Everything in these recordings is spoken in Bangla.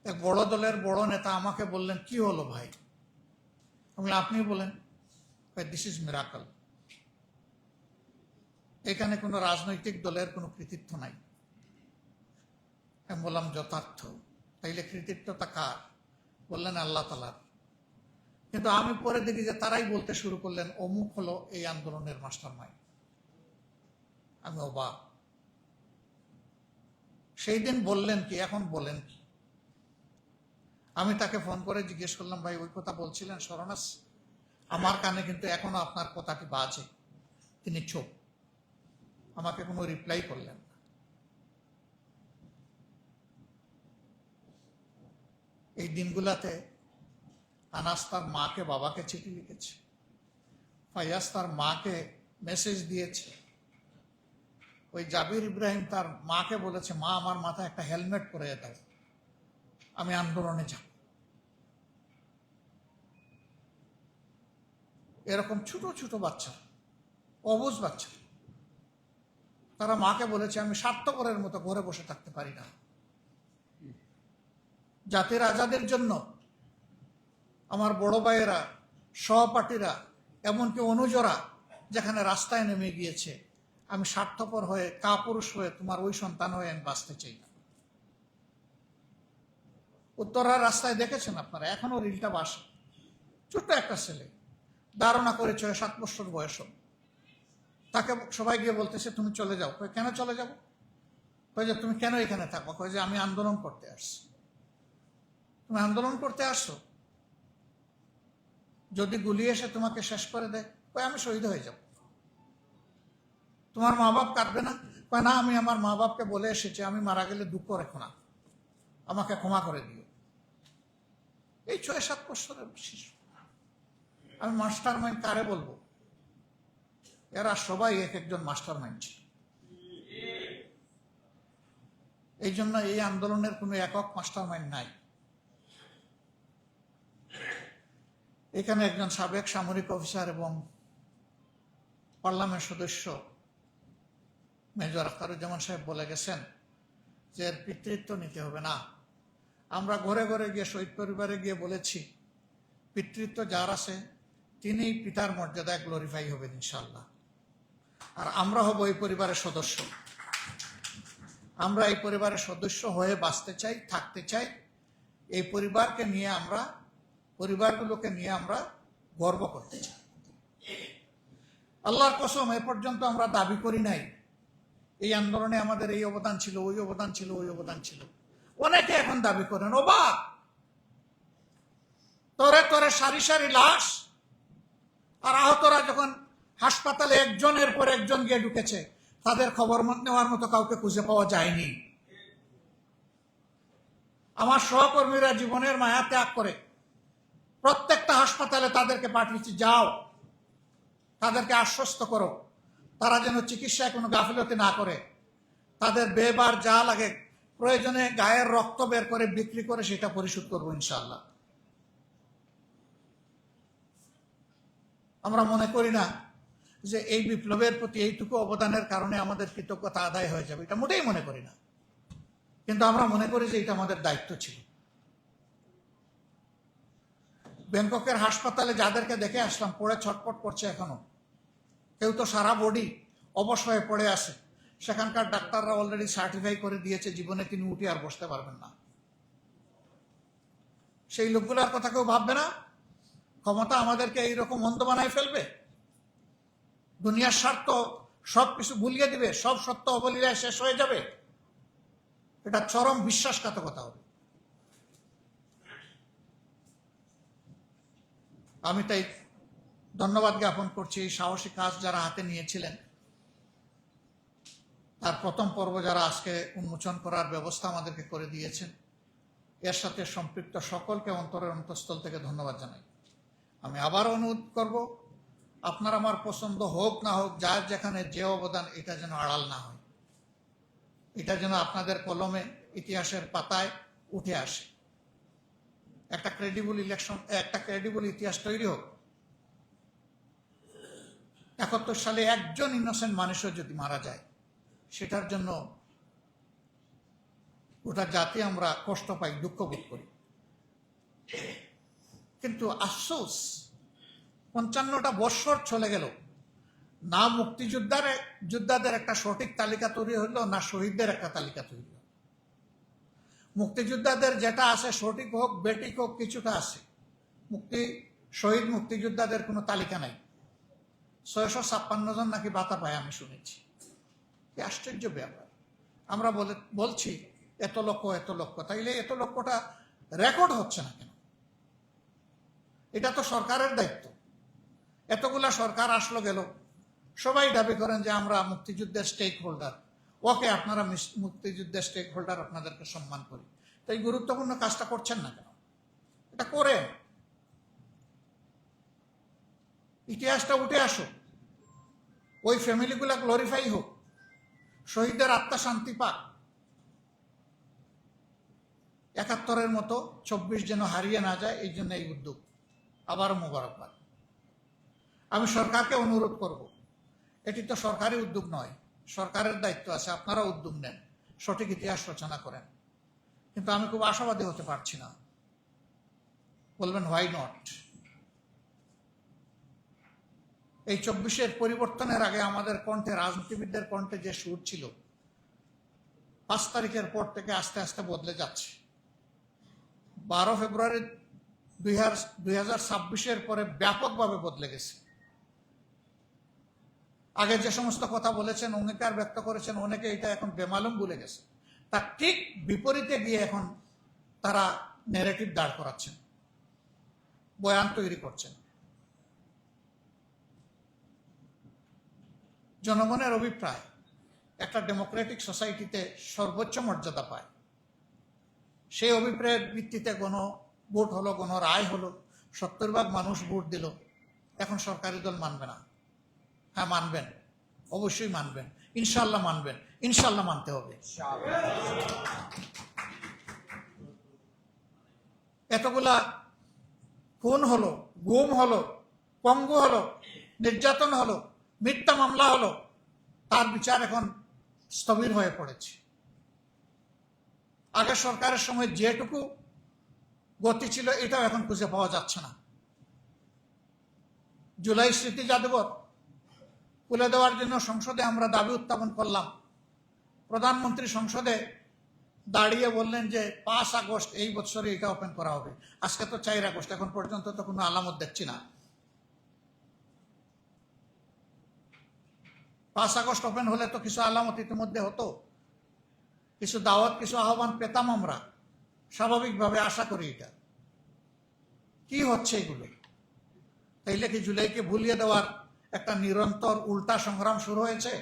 এক বড় দলের বড় নেতা আমাকে বললেন, কি হলো ভাই? আমি আপনি বলেন। This is miracle. এখানে কোনো রাজনৈতিক দলের কোনো কৃতিত্ব নাই। আমি বললাম যথার্থ। তাইলে কৃতিত্বটা কার? বললেন আল্লাহ তাআলার। কিন্তু আমি পরে দেখি যে তারাই বলতে শুরু করলেন অমুক হলো এই আন্দোলনের মাস্টারমাইন্ড। আমি অবাক। সেই দিন বললেন কি, এখন বলেন কি? আমি তাকে ফোন করে জিজ্ঞেস করলাম, ভাই ওই কথা বলছিলেন স্মরণ আছে? আমার কানে কিন্তু এখনো আপনার কথাটি বাজে। তিনি চুপ, আমাকে কোনো রিপ্লাই করলেন না। এই দিনগুলাতে আনাস তার মাকে বাবাকে চিঠি লিখেছে, ফাইয়াজ তার মাকে মেসেজ দিয়েছে, ওই জাবির ইব্রাহিম তার মাকে বলেছে, মা আমার মাথায় একটা হেলমেট পরিয়ে দাও, আমি আন্দোলনে যাব। এরকম ছোট ছোট বাচ্চা, অবুঝ বাচ্চা, তারা মাকে বলেছে আমি স্বার্থপরের মতো ঘরে বসে থাকতে পারি না। জাতির আজাদের জন্য আমার বড় ভাইয়েরা, সহপাঠীরা, এমনকি অনুজরা যেখানে রাস্তায় নেমে গিয়েছে, আমি স্বার্থপর হয়ে কাপুরুষ হয়ে তোমার ওই সন্তান হয়ে আমি বাঁচতে চাই না। উত্তরার রাস্তায় দেখেছেন আপনারা, এখনো রিলটা বাসে। ছোট্ট একটা ছেলে, ধারণা করে 6-7 বছর বয়স। তাকে সবাই গিয়ে বলতেছে তুমি চলে যাও। কেন চলে যাবো? কয়ে যে তুমি কেন এখানে থাকো? কয়ে যে আমি আন্দোলন করতে আসছি। তুমি আন্দোলন করতে আসছো? যদি গুলি এসে তোমাকে শেষ করে দেয়, কয়ে আমি শহীদ হয়ে যাব। তোমার মা বাপ কাঁদবে না? কয়ে না, আমি আমার মা বাপকে বলে এসেছি আমি মারা গেলে দুঃখ রেখো না, আমাকে ক্ষমা করে দিও। এই 6-7 বছরের শিশু। আমি মাস্টার মাইন্ড কারে বলবো? এরা সবাই এক একজন মাস্টার মাইন্ড ছিল। এই জন্য এই আন্দোলনের কোনো একক মাস্টার মাইন্ড নাই। এখানে একজন সাবেক সামরিক অফিসার এবং পার্লামেন্ট সদস্য মেজর আখতারুজ্জামান সাহেব বলে গেছেন যে এর পিতৃত্ব নিতে হবে না। আমরা ঘরে ঘরে গিয়ে শহীদ পরিবারে গিয়ে বলেছি, পিতৃত্ব যার আছে তিনি পিতার মর্যাদায় গ্লোরিফাই হবেন ইনশাল্লাহ। আর আমরা হব এই পরিবারের সদস্য। আমরা এই পরিবারের সদস্য হয়ে বাঁচতে চাই, থাকতে চাই। এই পরিবারকে নিয়ে আমরা, পরিবারগুলোকে নিয়ে আমরা গর্ব করতে চাই। আল্লাহর কসম, এ পর্যন্ত আমরা দাবি করি নাই এই আন্দোলনে আমাদের এই অবদান ছিল, ওই অবদান ছিল, ওই অবদান ছিল। অনেকে এখন দাবি করেন, অবাক, তরে তরে সারি সারি লাশ, আর আহতরা যখন হাসপাতালে একজনের পর একজন গিয়ে ঢুকেছে, তাদের খবর নেওয়ার মতো কাউকে খুঁজে পাওয়া যায়নি। আমার সহকর্মীরা জীবনের মায়া ত্যাগ করে প্রত্যেকটা হাসপাতালে তাদেরকে পাঠিয়েছি, যাও তাদেরকে আশ্বস্ত করো তারা যেন চিকিৎসায় কোনো গাফিলতি না করে। তাদের বেবার যা লাগে প্রয়োজনে গায়ের রক্ত বের করে বিক্রি করে সেটা পরিশোধ করবো ইনশাআল্লাহ। আমরা মনে করি না যে এই বিপ্লবের প্রতি এইটুকু অবদানের কারণে আমাদের কৃতজ্ঞতা আদায় হয়ে যাবে, এটা মোটেই মনে করি না। কিন্তু আমরা মনে করি যে এটা আমাদের দায়িত্ব ছিল। ব্যাংককের হাসপাতালে যাদেরকে দেখে আসলাম, পড়ে ছটপট করছে এখনো, কেউ তো সারা বডি অবশ হয়ে পড়ে আছে। সেখানকার ডাক্তাররা অলরেডি সার্টিফাই করে দিয়েছে জীবনে তিনি উঠে আর বসতে পারবেন না। সেই লোকগুলোর কথা কেউ ভাববে না? ক্ষমতা আমাদেরকে এইরকম অন্ধ বানায় ফেলবে, দুনিয়ার স্বার্থ সবকিছু ভুলিয়ে দিবে, সব সত্য অবলীলায় শেষ হয়ে যাবে। এটা চরম বিশ্বাসঘাতকতা হবে। আমি তাই ধন্যবাদ জ্ঞাপন করছি এই সাহসী কাজ যারা হাতে নিয়েছিলেন। তার প্রথম পর্ব যারা আজকে উন্মোচন করার ব্যবস্থা আমাদেরকে করে দিয়েছেন, এর সাথে সম্পৃক্ত সকলকে অন্তরের অন্তঃস্থল থেকে ধন্যবাদ জানাই। আমি আবার অনুরোধ করব, আপনার আমার পছন্দ হোক না হোক, যার যেখানে যে অবদান, এটা যেন আড়াল না হয়, এটা যেন আপনাদের কলমে ইতিহাসের পাতায় উঠে আসে। একটা ক্রেডিবল ইলেকশন, একটা ক্রেডিবল ইতিহাস তৈরি হোক। 71 সালে একজন ইনোসেন্ট মানুষও যদি মারা যায়, সেটার জন্য গোটা জাতি আমরা কষ্ট পাই, দুঃখ বোধ করি। কিন্তু আফসোস 55টা বৎসর চলে গেল, না যোদ্ধাদের একটা সঠিক তালিকা তৈরি হইল, না শহীদদের একটা তালিকা তৈরি হইল। মুক্তিযোদ্ধাদের যেটা আছে, সঠিক হোক বেঠিক হোক, কিছুটা আছে। শহীদ মুক্তিযোদ্ধাদের কোনো তালিকা নাই। 656 জন নাকি ভাতা পায়, আমি শুনেছি। কি আশ্চর্য ব্যাপার! আমরা বলছি এত লক্ষ, তাইলে এত লক্ষটা রেকর্ড হচ্ছে না কেন? এটা তো সরকারের দায়িত্ব। এতগুলা সরকার আসলো গেল, সবাই দাবি করেন যে আমরা মুক্তিযুদ্ধের স্টেক হোল্ডার। ওকে, আপনারা মুক্তিযুদ্ধের স্টেক হোল্ডার, আপনাদেরকে সম্মান করি। তাই গুরুত্বপূর্ণ কাজটা করছেন না কেন? এটা করেন, ইতিহাসটা উঠে আসুক, ওই ফ্যামিলিগুলা গ্লোরিফাই হোক, শহীদদের আত্মা শান্তি পাক। 71-এর মতো 24 যেন হারিয়ে না যায়, এই জন্য এই উদ্যোগ। আবারও মোবারকবাদ। আমি সরকারকে অনুরোধ করব, এটি তো সরকারি উদ্যোগ নয়, সরকারের দায়িত্ব আছে, আপনারা উদ্যোগ নেন, সঠিক ইতিহাস রচনা করেন। কিন্তু আমি খুব আশাবাদী হতে পারছি না। বলবেন হোয়াই নট? এই 24-এর পরিবর্তনের আগে আমাদের কণ্ঠে, রাজনীতিবিদদের কণ্ঠে যে সুর ছিল, 5 তারিখের পর থেকে আস্তে আস্তে বদলে যাচ্ছে। 12 ফেব্রুয়ারি 2026-এর পরে ব্যাপকভাবে বদলে গেছে। আগে যে সমস্ত কথা বলেছেন, অঙ্গীকার ব্যক্ত করেছেন, অনেকে এটা এখন বেমালুম ভুলে গেছে। তার ঠিক বিপরীতে গিয়ে এখন তারা ন্যারেটিভ দাঁড় করাচ্ছেন, বয়ান তৈরি করছেন। জনগণের অভিপ্রায় একটা ডেমোক্রেটিক সোসাইটিতে সর্বোচ্চ মর্যাদা পায়। সেই অভিপ্রায়ের ভিত্তিতে ভোট হলো, রায় হলো, 70% মানুষ ভোট দিল। এখন সরকারি দল মানবে না? হ্যাঁ মানবেন, অবশ্যই মানবেন, ইনশাল্লাহ মানবেন, ইনশাল্লাহ মানতে হবে। এতগুলা খুন হলো, গুম হলো, পঙ্গু হলো, নির্যাতন হলো, মিথ্যা মামলা হলো, তার বিচার এখন স্থবির হয়ে পড়েছে। আগে সরকারের সময় যেটুকু গতি ছিল, এটাও এখন খুঁজে পাওয়া যাচ্ছে না। জুলাই স্মৃতি জাদুঘর খুলে দেওয়ার জন্য সংসদে আমরা দাবি উত্থাপন করলাম। প্রধানমন্ত্রী সংসদে দাঁড়িয়ে বললেন যে 5 আগস্ট এই বছরে এটা ওপেন করা হবে। আজকে তো 4 আগস্ট, এখন পর্যন্ত তো কোনো আলামত দেখছি না। 5 আগস্ট ওপেন হলে তো কিছু আলামত ইতিমধ্যে হতো, কিছু দাওয়াত, কিছু আহ্বান পেতাম আমরা, স্বাভাবিকভাবে আশা করি। এটা কি হচ্ছে এগুলো? তাইলে কি জুলাইকে ভুলিয়ে দেওয়ার একটা নিরন্তর উল্টা সংগ্রাম শুরু হয়েছে?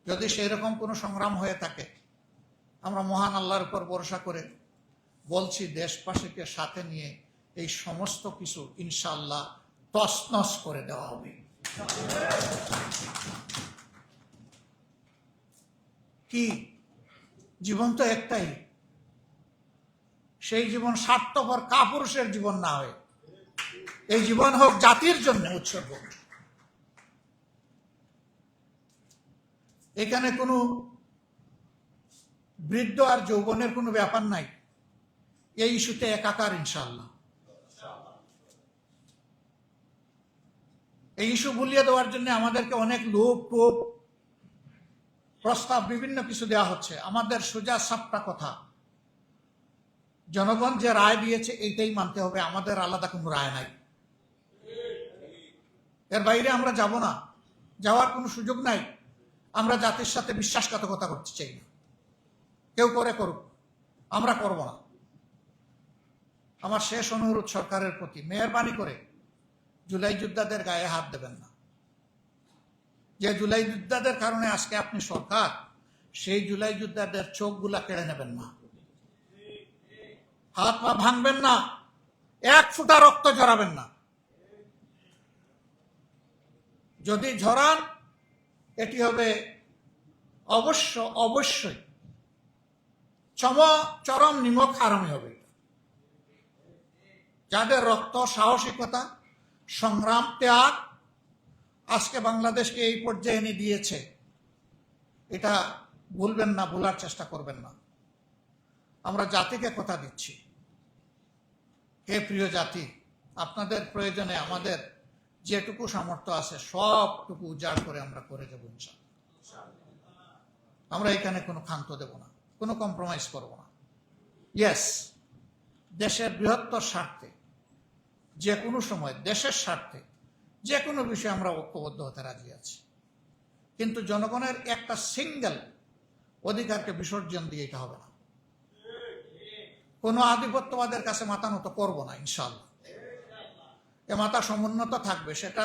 যদি সেই রকম কোনো সংগ্রাম হয়ে থাকে, আমরা মহান আল্লাহর উপর ভরসা করে বলছি, দেশবাসীকে সাথে নিয়ে এই সমস্ত কিছু ইনশাআল্লাহ তছনছ করে দেওয়া হবে। কি জীবন তো একটাই, সেই জীবন স্বার্থপর কাপুরুষের জীবন না হয়, এই জীবন হোক জাতির জন্য উৎসর্গ। এখানে কোনো বৃদ্ধ আর যৌবনের কোনো ব্যাপার নাই, এই ইস্যুতে একাকার ইনশাআল্লাহ। এই ইস্যু ভুলিয়ে দেওয়ার জন্য আমাদেরকে অনেক লোভ, টোপ, প্রস্তাব, বিভিন্ন কিছু দেওয়া হচ্ছে। আমাদের সোজা সাপটা কথা, জনগণ যে রায় দিয়েছে এইটাই মানতে হবে, আমাদের আলাদা কোনো রায় নাই। এর বাইরে আমরা যাব না, যাওয়ার কোনো সুযোগ নাই। আমরা জাতির সাথে বিশ্বাসঘাতকতা করতে চাই না। কেউ করে করুক, আমরা করব না। আমার শেষ অনুরোধ সরকারের প্রতি, মেহরবানি করে জুলাই যোদ্ধাদের গায়ে হাত দেবেন না। যে জুলাই যোদ্ধাদের কারণে আজকে আপনি সরকার, সেই জুলাই যোদ্ধাদের চোখগুলা কেড়ে নেবেন না, হাত পা ভাঙবেন না, 1 ফোঁটা রক্ত ঝরাবেন না। যদি ঝরান, এটি হবে অবশ্যই চরম নিমক হারামি হবে। যাদের রক্ত, সাহসিকতা, সংগ্রাম, ত্যাগ আজকে বাংলাদেশকে এই পর্যায়ে এনে দিয়েছে, এটা ভুলবেন না, ভুলার চেষ্টা করবেন না। আমরা জাতিকে কথা দিচ্ছি, হে প্রিয় জাতি, আপনাদের প্রয়োজনে আমাদের যেটুকু সামর্থ্য আছে সবটুকু উজাড় করে আমরা করে যাবো ইনশাআল্লাহ। আমরা এখানে কোনো ক্ষান্ত দেব না, কোনো কম্প্রোমাইজ করব না। ইয়েস, দেশের বৃহত্তর স্বার্থে যে কোনো সময়, দেশের স্বার্থে যে কোনো বিষয়ে আমরা ঐক্যবদ্ধ হতে রাজি আছি, কিন্তু জনগণের একটা সিঙ্গেল অধিকারকে বিসর্জন দিয়ে এটা হবে না। কোনো আধিপত্যবাদের কাছে মাথা নত করব না ইনশাআল্লাহ। এ মাথা সমুন্নত থাকবে, সেটা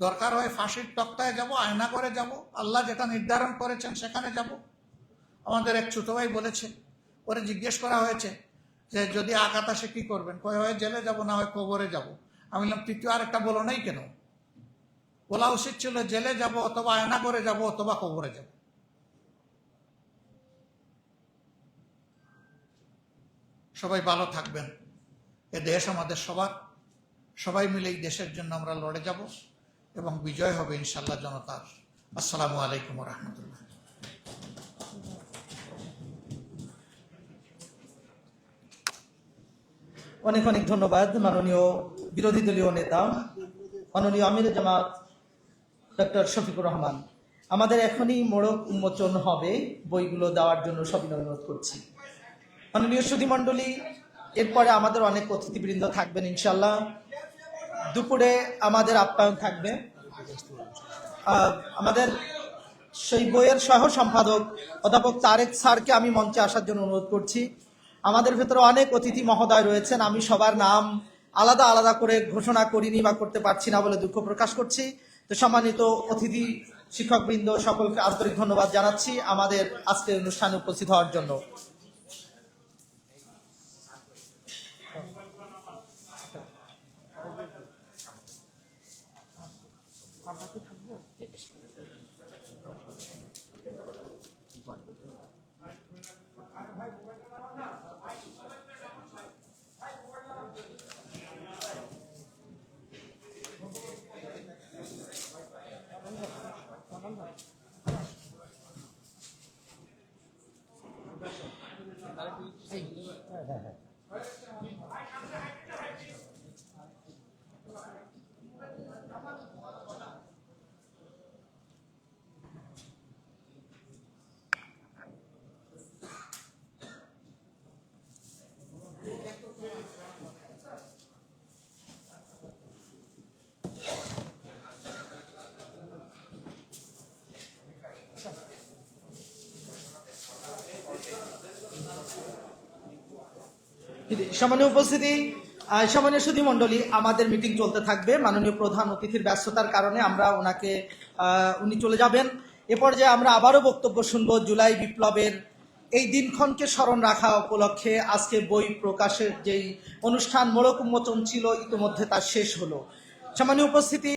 দরকার হয় ফাঁসির তক্তায় যাব, আয়না করে যাব, আল্লাহ যেটা নির্ধারণ করেছেন সেখানে যাব। আমাদের এক ছোট ভাই বলেছে, ওরে জিজ্ঞেস করা হয়েছে যে যদি আঘাত আসে কি করবেন, কয় হয় জেলে যাব, না হয় কবরে যাব। আমি বললাম তৃতীয় আরেকটা বলো নাই কেন? বলা উচিত ছিল জেলে যাব, অথবা আয়না করে যাব, অথবা কবরে যাব। সবাই ভালো থাকবেন, এ দেশ আমাদের সবার, সবাই মিলে এই দেশের জন্য আমরা লড়ে যাব এবং বিজয় হবে ইনশাআল্লাহ জনতার। আসসালামু আলাইকুম রহমতুল্লাহ। অনেক অনেক ধন্যবাদ মাননীয় বিরোধী দলীয় নেতা মাননীয় আমির জামাত ডক্টর শফিকুর রহমান। আমাদের এখনই মোড়ক উন্মোচন হবে, বইগুলো দেওয়ার জন্য সবিনয় অনুরোধ করছি। মাননীয় সুধীমণ্ডলী, এরপরে আমাদের অনেক অতিথিবৃন্দ থাকবেন ইনশাল্লাহ। দুপুরে আমাদের আপ্যায়ন থাকবে। আমাদের সেই বইয়ের সহ সম্পাদক অধ্যাপক তারেক স্যারকে আমি মঞ্চে আসার জন্য অনুরোধ করছি। আমাদের ভেতরে অনেক অতিথি মহোদয় রয়েছেন, আমি সবার নাম আলাদা আলাদা করে ঘোষণা করিনি বা করতে পারছি না বলে দুঃখ প্রকাশ করছি। তো সম্মানিত অতিথি শিক্ষকবৃন্দ সকলকে আন্তরিক ধন্যবাদ জানাচ্ছি আমাদের আজকের অনুষ্ঠানে উপস্থিত হওয়ার জন্য। সম্মানীয় উপস্থিতি, সম্মানীয় সুধীমণ্ডলী, আমাদের মিটিং চলতে থাকবে। মাননীয় প্রধান অতিথির ব্যস্ততার কারণে আমরা উনি চলে যাবেন। এ পর্যায়ে আমরা আবারও বক্তব্য শুনবো। জুলাই বিপ্লবের এই দিনক্ষণকে স্মরণ রাখা উপলক্ষে আজকে বই প্রকাশের যেই অনুষ্ঠান মোড়ক উন্মোচন ছিল, ইতিমধ্যে তার শেষ হলো। সম্মানীয় উপস্থিতি।